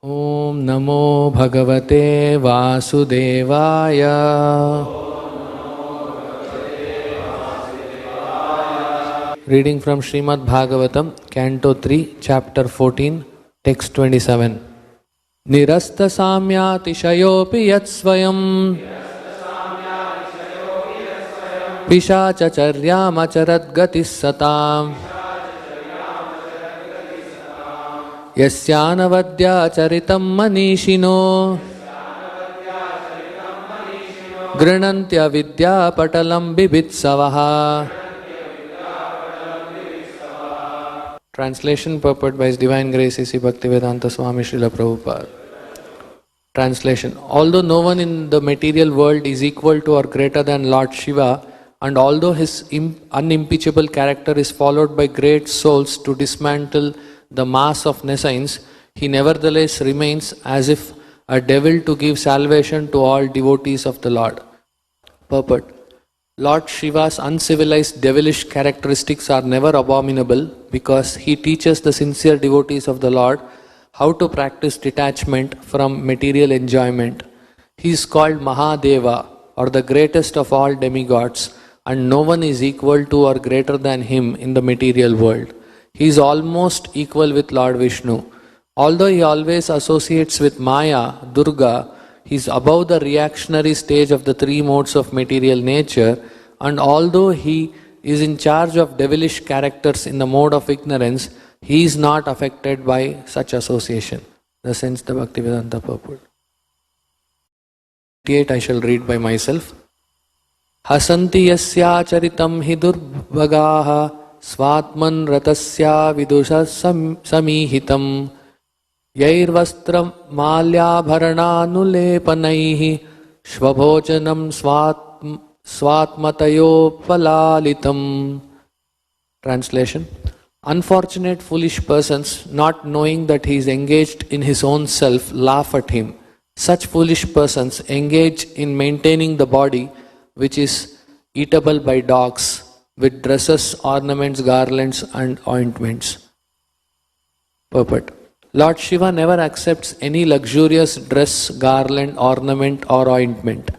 Om Namo Bhagavate Vasudevaya. Reading from Srimad Bhagavatam, Canto 3, Chapter 14, Text 27. Nirasta samyati shayopi yat svayam pishacha charyam acharat gatis satam yasyanavadya charitam manishino grinantya vidya patalam bibitsavaha. Translation purport by His Divine Grace I.S.B. Bhaktivedanta Swami Srila Prabhupada. Translation. Although no one in the material world is equal to or greater than Lord Shiva, and although his unimpeachable character is followed by great souls to dismantle the mass of nescience, he nevertheless remains as if a devil to give salvation to all devotees of the Lord. Purport. Lord Shiva's uncivilized devilish characteristics are never abominable because he teaches the sincere devotees of the Lord how to practice detachment from material enjoyment. He is called Mahadeva, or the greatest of all demigods, and no one is equal to or greater than him in the material world. He is almost equal with Lord Vishnu. Although he always associates with Maya, Durga, he is above the reactionary stage of the three modes of material nature, and although he is in charge of devilish characters in the mode of ignorance, he is not affected by such association. Thus ends the Bhaktivedanta purport. 88 I shall read by myself. Hasanti yasya charitam hi durbhagaha svatman ratasya vidusha samihitam yairvastram malyabharananulepanaihi shvabhojanam svatmatayo palalitam. Translation. Unfortunate foolish persons, not knowing that he is engaged in his own self, laugh at him. Such foolish persons engage in maintaining the body which is eatable by dogs, with dresses, ornaments, garlands and ointments. Purport. Lord Shiva never accepts any luxurious dress, garland, ornament or ointment.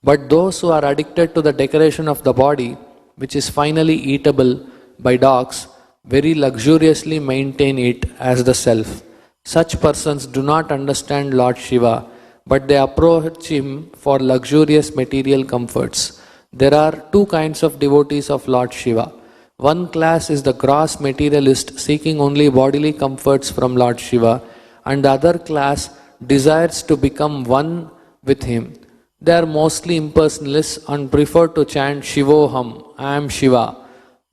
But those who are addicted to the decoration of the body, which is finally eatable by dogs, very luxuriously maintain it as the self. Such persons do not understand Lord Shiva, but they approach him for luxurious material comforts. There are two kinds of devotees of Lord Shiva. One class is the gross materialist seeking only bodily comforts from Lord Shiva, and the other class desires to become one with him. They are mostly impersonalists and prefer to chant Shivoham, I am Shiva,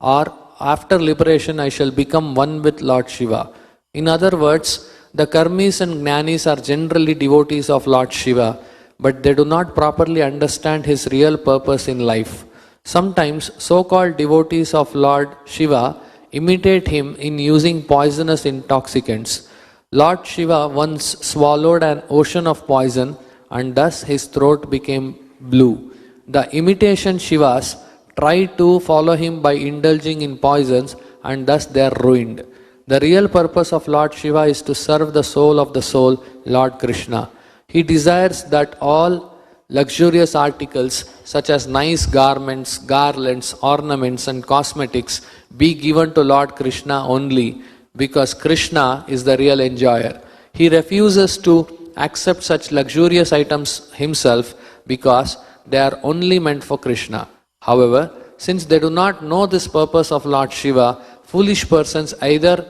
or after liberation I shall become one with Lord Shiva. In other words, the karmis and jnanis are generally devotees of Lord Shiva, but they do not properly understand his real purpose in life. Sometimes so-called devotees of Lord Shiva imitate him in using poisonous intoxicants. Lord Shiva once swallowed an ocean of poison, and thus his throat became blue. The imitation Shivas try to follow him by indulging in poisons, and thus they are ruined. The real purpose of Lord Shiva is to serve the soul of the soul, Lord Krishna. He desires that all luxurious articles such as nice garments, garlands, ornaments and cosmetics be given to Lord Krishna only, because Krishna is the real enjoyer. He refuses to accept such luxurious items himself because they are only meant for Krishna. However, since they do not know this purpose of Lord Shiva, foolish persons either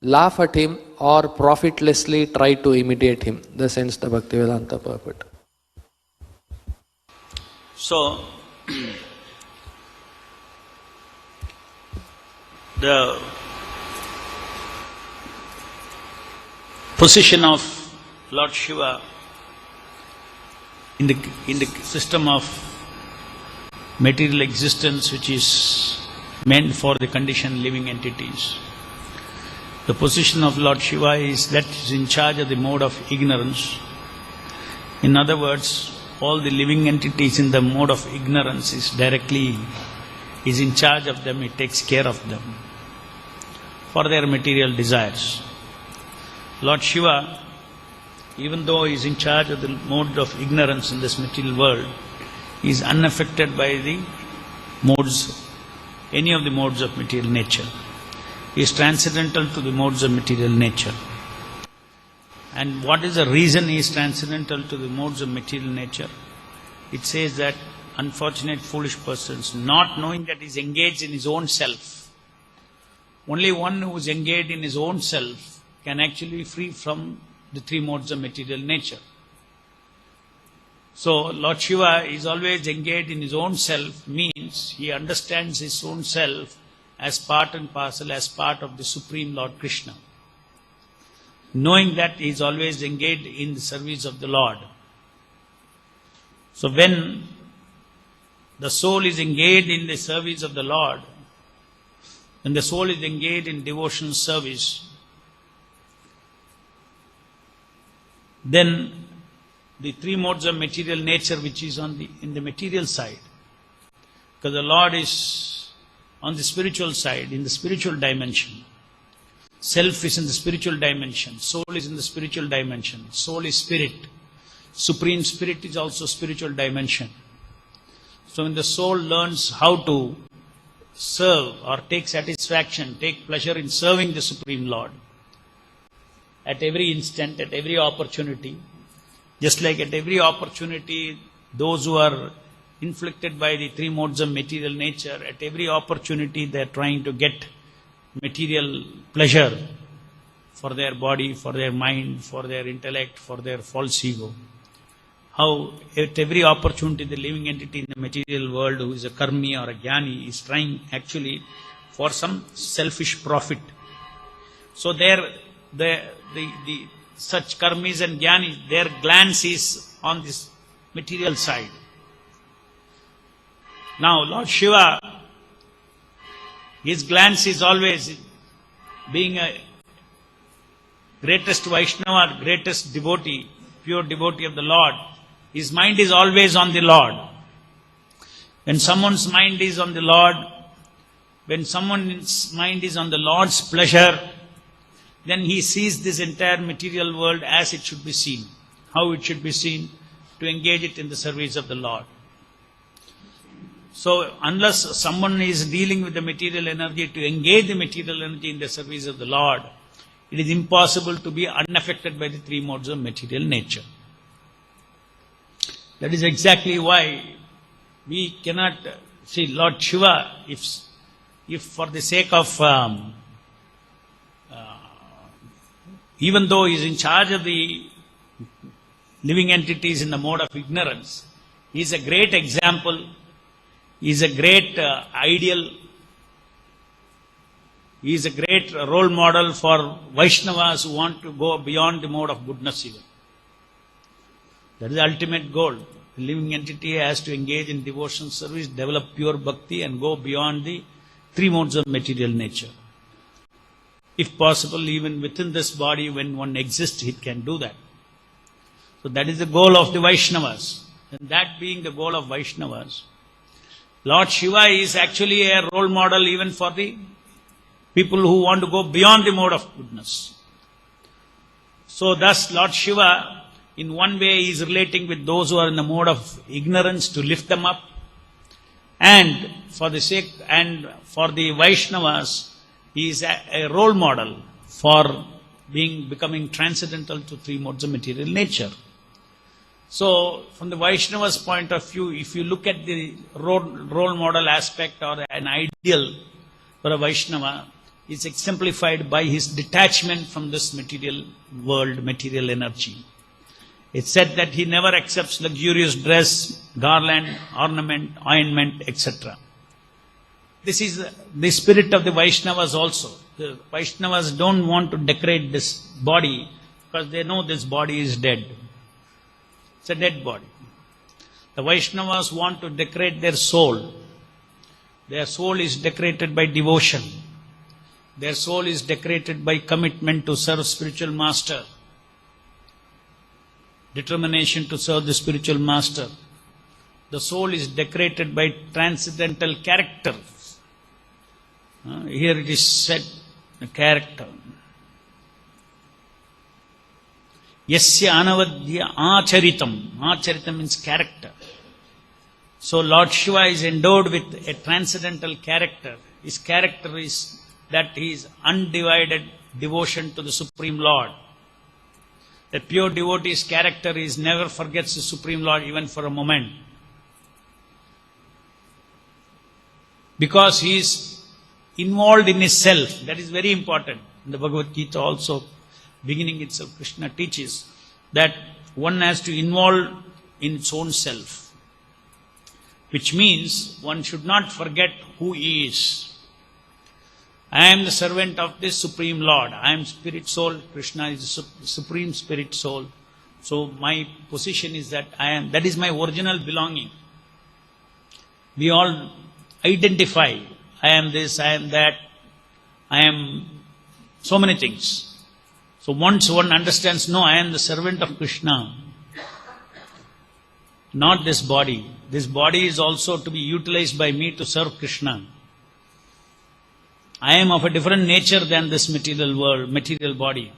laugh at him or profitlessly try to imitate him. Thus ends the Bhaktivedanta purport. So, the position of Lord Shiva in the system of material existence which is meant for the conditioned living entities. The position of Lord Shiva is that he is in charge of the mode of ignorance. In other words, all the living entities in the mode of ignorance is in charge of them, he takes care of them for their material desires. Lord Shiva even though he is in charge of the mode of ignorance in this material world, he is unaffected by the modes, any of the modes of material nature. He is transcendental to the modes of material nature. And what is the reason he is transcendental to the modes of material nature? It says that unfortunate foolish persons, not knowing that he is engaged in his own self. Only one who is engaged in his own self can actually be free from the three modes of material nature. So Lord Shiva is always engaged in his own self, means he understands his own self as part and parcel, as part of the Supreme Lord Krishna. Knowing that he is always engaged in the service of the Lord. So when the soul is engaged in the service of the Lord, when the soul is engaged in devotional service, then the three modes of material nature which is in the material side, because the Lord is on the spiritual side, in the spiritual dimension. Self is in the spiritual dimension, soul is in the spiritual dimension, soul is spirit, Supreme Spirit is also spiritual dimension. So when the soul learns how to serve or take satisfaction, take pleasure in serving the Supreme Lord, at every instant, at every opportunity, just like at every opportunity, those who are inflicted by the three modes of material nature, at every opportunity they are trying to get material pleasure for their body, for their mind, for their intellect, for their false ego. How at every opportunity the living entity in the material world who is a karmi or a jnani is trying actually for some selfish profit. So such karmis and jnanis, their glance is on this material side. Now Lord Shiva, his glance is always, being a greatest Vaishnava, greatest devotee, pure devotee of the Lord, his mind is always on the Lord. When someone's mind is on the Lord, when someone's mind is on the Lord's pleasure, then he sees this entire material world as it should be seen. How it should be seen? To engage it in the service of the Lord. So unless someone is dealing with the material energy, to engage the material energy in the service of the Lord, it is impossible to be unaffected by the three modes of material nature. That is exactly why we cannot see Lord Shiva, if for the sake of, even though he is in charge of the living entities in the mode of ignorance, he is a great example, he is a great ideal, he is a great role model for Vaishnavas who want to go beyond the mode of goodness even. That is the ultimate goal. The living entity has to engage in devotional service, develop pure bhakti and go beyond the three modes of material nature. If possible, even within this body, when one exists, it can do that. So that is the goal of the Vaishnavas. And that being the goal of Vaishnavas, Lord Shiva is actually a role model even for the people who want to go beyond the mode of goodness. So thus Lord Shiva, in one way, is relating with those who are in the mode of ignorance to lift them up. And for the sake, and for the Vaishnavas, he is a role model for becoming transcendental to three modes of material nature. So, from the Vaishnava's point of view, if you look at the role model aspect or an ideal for a Vaishnava, it's exemplified by his detachment from this material world, material energy. It's said that he never accepts luxurious dress, garland, ornament, ointment, etc. This is the spirit of the Vaishnavas also. The Vaishnavas don't want to decorate this body because they know this body is dead. It's a dead body. The Vaishnavas want to decorate their soul. Their soul is decorated by devotion. Their soul is decorated by commitment to serve spiritual master. Determination to serve the spiritual master. The soul is decorated by transcendental character. Here it is said, the character. Yasya anavadya acharitam. Acharitam means character. So Lord Shiva is endowed with a transcendental character. His character is that he is undivided devotion to the Supreme Lord. The pure devotee's character is never forgets the Supreme Lord even for a moment. Because he is involved in his self. That is very important. In the Bhagavad Gita also, beginning itself, Krishna teaches that one has to involve in its own self. Which means one should not forget who he is. I am the servant of this Supreme Lord. I am spirit soul. Krishna is the Supreme Spirit Soul. So my position is that that is my original belonging. We all identify. I am this, I am that, I am so many things. So once one understands, no, I am the servant of Krishna. Not this body. This body is also to be utilized by me to serve Krishna. I am of a different nature than this material world, material body.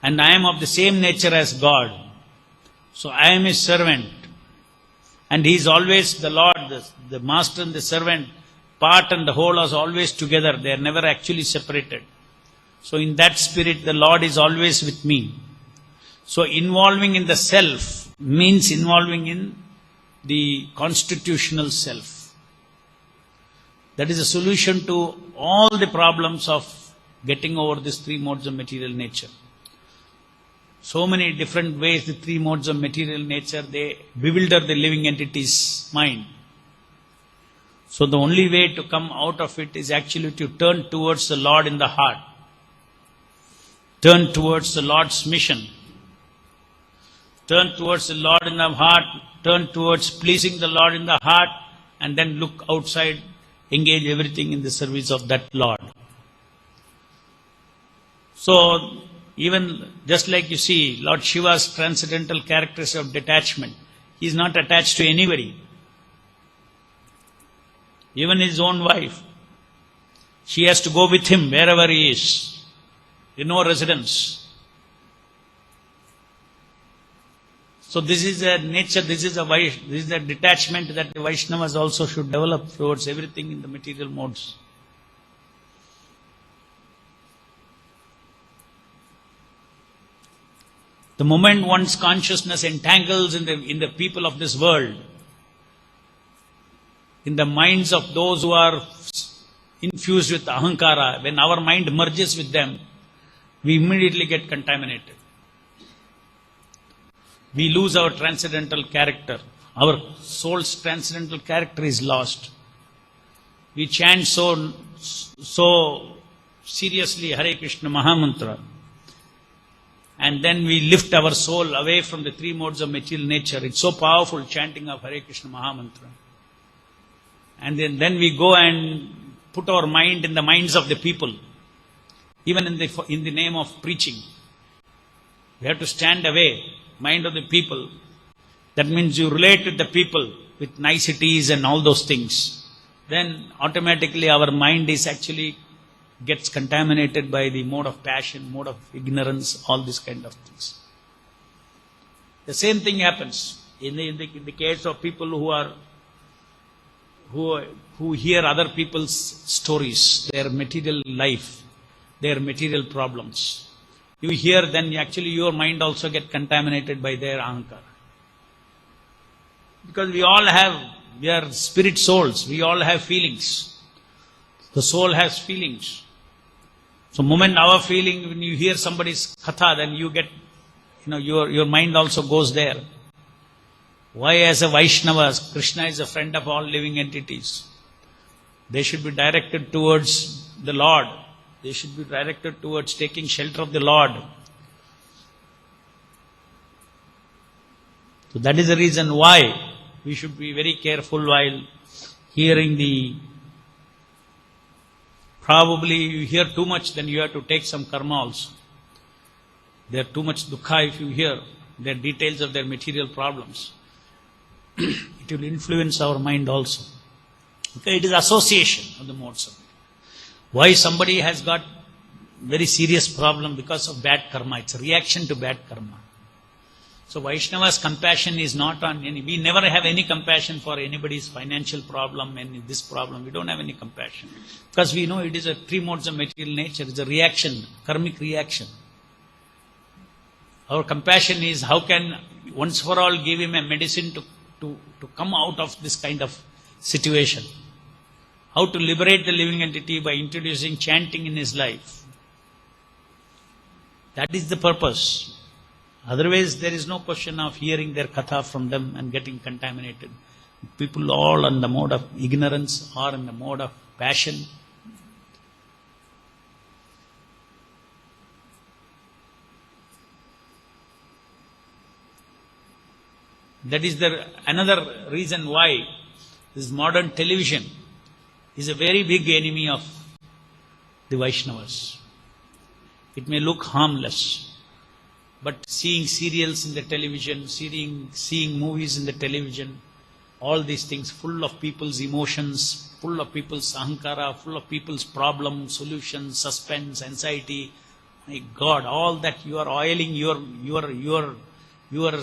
And I am of the same nature as God. So I am His servant. And He is always the Lord, the master and the servant, part and the whole are always together. They are never actually separated. So in that spirit, the Lord is always with me. So involving in the self means involving in the constitutional self. That is a solution to all the problems of getting over these three modes of material nature. So many different ways the three modes of material nature, they bewilder the living entity's mind. So the only way to come out of it is actually to turn towards the Lord in the heart. Turn towards the Lord's mission. Turn towards the Lord in the heart, turn towards pleasing the Lord in the heart, and then look outside, engage everything in the service of that Lord. So, even just like you see, Lord Shiva's transcendental characteristics of detachment, he is not attached to anybody. Even his own wife, she has to go with him wherever he is. No residence. So this is a nature, this is a detachment that the Vaishnavas also should develop towards everything in the material modes. The moment one's consciousness entangles in the people of this world, in the minds of those who are infused with ahankara, when our mind merges with them, we immediately get contaminated. We lose our transcendental character. Our soul's transcendental character is lost. We chant so seriously Hare Krishna Mahamantra. And then we lift our soul away from the three modes of material nature. It's so powerful, chanting of Hare Krishna Mahamantra. And then we go and put our mind in the minds of the people. Even in the name of preaching. We have to stand away. Mind of the people. That means you relate with the people with niceties and all those things. Then automatically our mind is actually gets contaminated by the mode of passion, mode of ignorance, all these kind of things. The same thing happens in the case of people who hear other people's stories, their material life, their material problems. You hear, then actually your mind also get contaminated by their ahankara. Because we are spirit souls, we all have feelings. The soul has feelings. So moment our feeling, when you hear somebody's katha, then you get, your mind also goes there. Why as a Vaishnava, Krishna is a friend of all living entities. They should be directed towards the Lord. They should be directed towards taking shelter of the Lord. So that is the reason why we should be very careful while hearing probably you hear too much, then you have to take some karma also. There too much dukkha if you hear, their details of their material problems. It will influence our mind also. Okay, it is association of the modes of it. Why somebody has got very serious problem because of bad karma. It's a reaction to bad karma. So Vaishnava's compassion is not on any, we never have any compassion for anybody's financial problem and this problem. We don't have any compassion. Because we know it is a three modes of material nature. It's a reaction, karmic reaction. Our compassion is how can once for all give him a medicine to come out of this kind of situation. How to liberate the living entity by introducing chanting in his life. That is the purpose. Otherwise, there is no question of hearing their katha from them and getting contaminated. People all on the mode of ignorance or in the mode of passion. That is another reason why this modern television is a very big enemy of the Vaishnavas. It may look harmless. But seeing serials in the television, seeing movies in the television, all these things full of people's emotions, full of people's ahankara, full of people's problems, solutions, suspense, anxiety. My God, all that you are oiling, your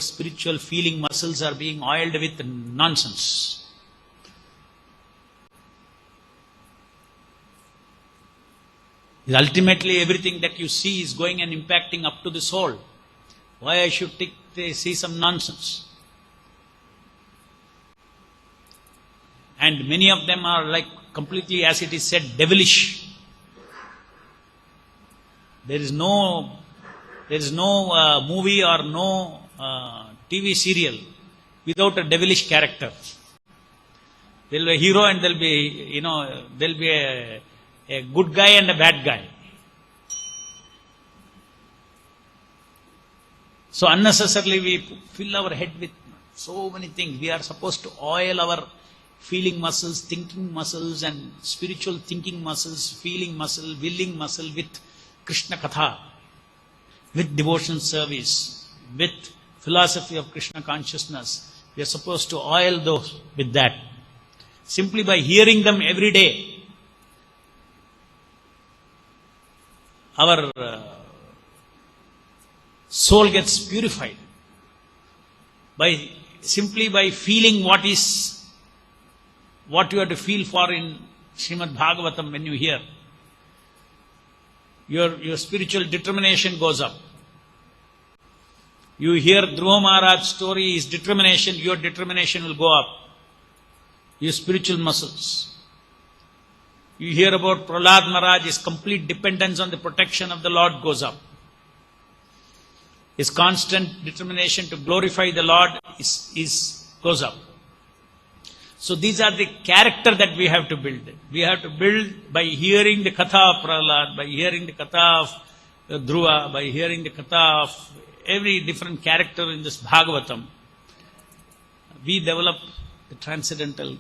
spiritual feeling muscles are being oiled with nonsense. Ultimately, everything that you see is going and impacting up to the soul. Why I should see some nonsense? And many of them are like completely, as it is said, devilish. There is no movie or no TV serial without a devilish character. There will be a hero and there will be a good guy and a bad guy. So unnecessarily we fill our head with so many things. We are supposed to oil our feeling muscles, thinking muscles and spiritual thinking muscles, feeling muscle, willing muscle with Krishna Katha, with devotion service, with philosophy of Krishna consciousness. We are supposed to oil those with that. Simply by hearing them every day, our soul gets purified. Simply by feeling what you have to feel for in Srimad Bhagavatam when you hear. Your spiritual determination goes up. You hear Dhruva Maharaj's story, his determination, your determination will go up. Your spiritual muscles. You hear about Prahlad Maharaj, his complete dependence on the protection of the Lord goes up. His constant determination to glorify the Lord goes up. So these are the character that we have to build. We have to build by hearing the Katha of Prahlad, by hearing the Katha of Dhruva, by hearing the Katha of every different character in this Bhagavatam. We develop the transcendental,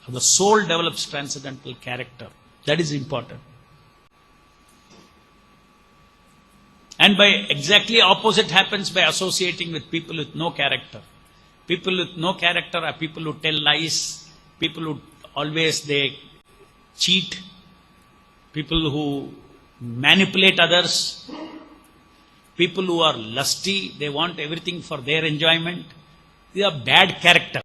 the soul develops transcendental character. That is important. And by exactly opposite happens by associating with people with no character. People with no character are people who tell lies, people who always they cheat, people who manipulate others, people who are lusty, they want everything for their enjoyment. They are bad character.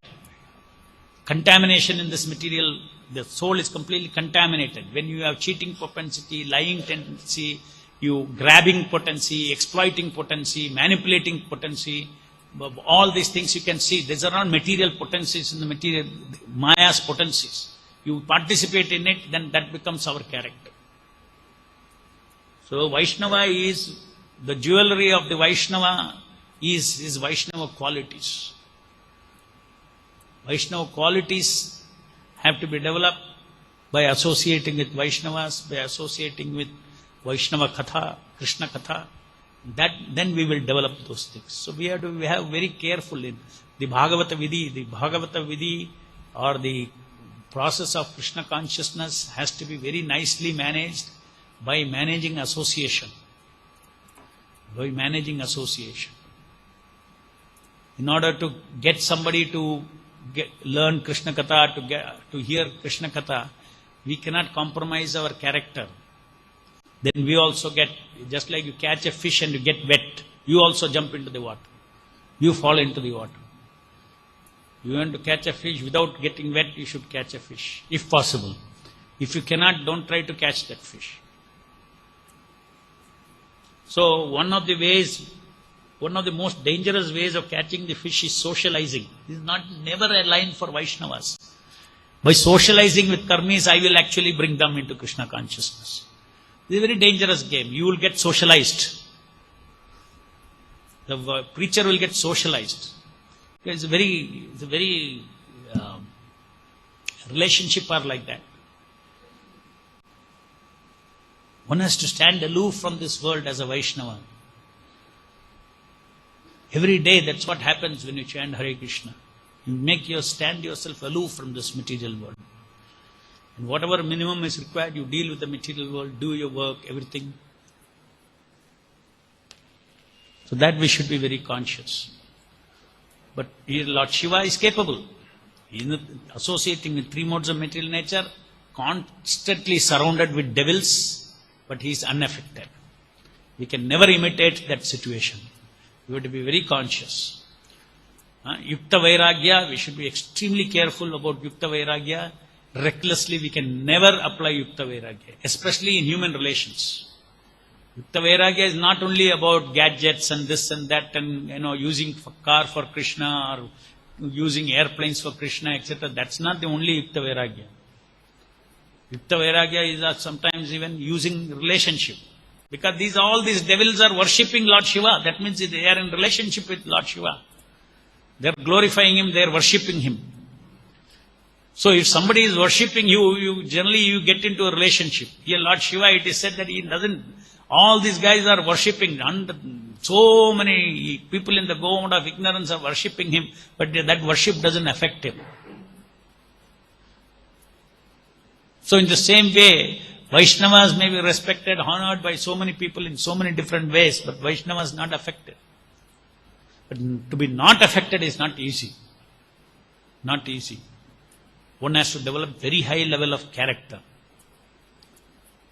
Contamination in this material, the soul is completely contaminated. When you have cheating propensity, lying tendency, you grabbing potency, exploiting potency, manipulating potency, all these things you can see. These are not material potencies in the material, Maya's potencies. You participate in it, then that becomes our character. So Vaishnava is, the jewelry of the Vaishnava is his Vaishnava qualities. Vaishnava qualities have to be developed by associating with Vaishnavas, by associating with Vaishnava Katha, Krishna Katha. Then we will develop those things. So we have very careful in the Bhagavata Vidhi or the process of Krishna consciousness has to be very nicely managed by managing association. By managing association. In order to get somebody to learn Krishna Katha, to hear Krishna Katha, we cannot compromise our character. then we also get, just like you catch a fish and you get wet, you also jump into the water. You fall into the water. You want to catch a fish without getting wet, you should catch a fish, if possible. If you cannot, don't try to catch that fish. So one of the most dangerous ways of catching the fish is socializing. This is never a line for Vaishnavas. By socializing with karmis, I will actually bring them into Krishna consciousness. This is a very dangerous game. You will get socialized. The preacher will get socialized. It's a very relationship are like that. One has to stand aloof from this world as a Vaishnava. Every day, that's what happens when you chant Hare Krishna. You stand yourself aloof from this material world. And whatever minimum is required, you deal with the material world, do your work, everything. So that we should be very conscious. But here Lord Shiva is capable. He is associating with three modes of material nature, constantly surrounded with devils, but he is unaffected. We can never imitate that situation. We have to be very conscious. Yukta Vairagya, we should be extremely careful about Yukta Vairagya. Recklessly, we can never apply Yukta Vairagya, especially in human relations. Yukta Vairagya is not only about gadgets and this and that and using car for Krishna or using airplanes for Krishna, etc. That's not the only Yukta Vairagya. Yukta Vairagya is sometimes even using relationship. Because all these devils are worshipping Lord Shiva. That means they are in relationship with Lord Shiva. They are glorifying him, they are worshipping him. So if somebody is worshipping you, generally you get into a relationship. Here Lord Shiva, it is said that he doesn't, all these guys are worshipping. So many people in the go-mode of ignorance are worshipping him, but that worship doesn't affect him. So in the same way, Vaishnavas may be respected, honored by so many people in so many different ways, but Vaishnavas not affected. But to be not affected is not easy. Not easy. One has to develop very high level of character.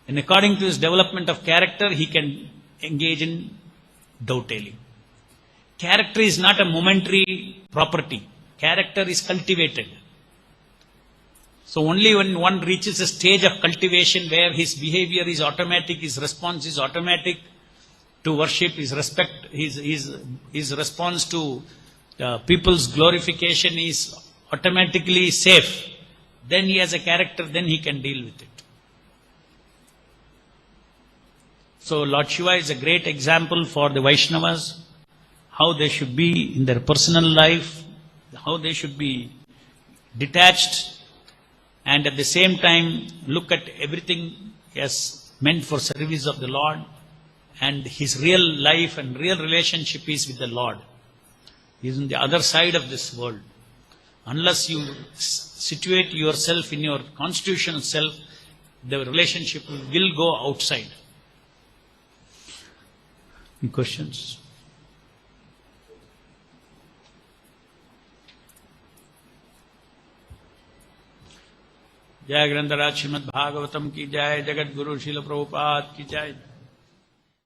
And according to his development of character, he can engage in dovetailing. Character is not a momentary property. Character is cultivated. So only when one reaches a stage of cultivation where his behavior is automatic, his response is automatic to worship, his response to people's glorification is automatically safe, then he has a character, then he can deal with it. So Lord Shiva is a great example for the Vaishnavas, how they should be in their personal life, how they should be detached, and at the same time look at everything as meant for service of the Lord, and his real life and real relationship is with the Lord. He is on the other side of this world. Unless you situate yourself in your constitutional self, the relationship will go outside. Any questions? जय ग्रंथराज श्रीमद् भागवतम की जय, जगत गुरु श्रील प्रभुपाद की जय.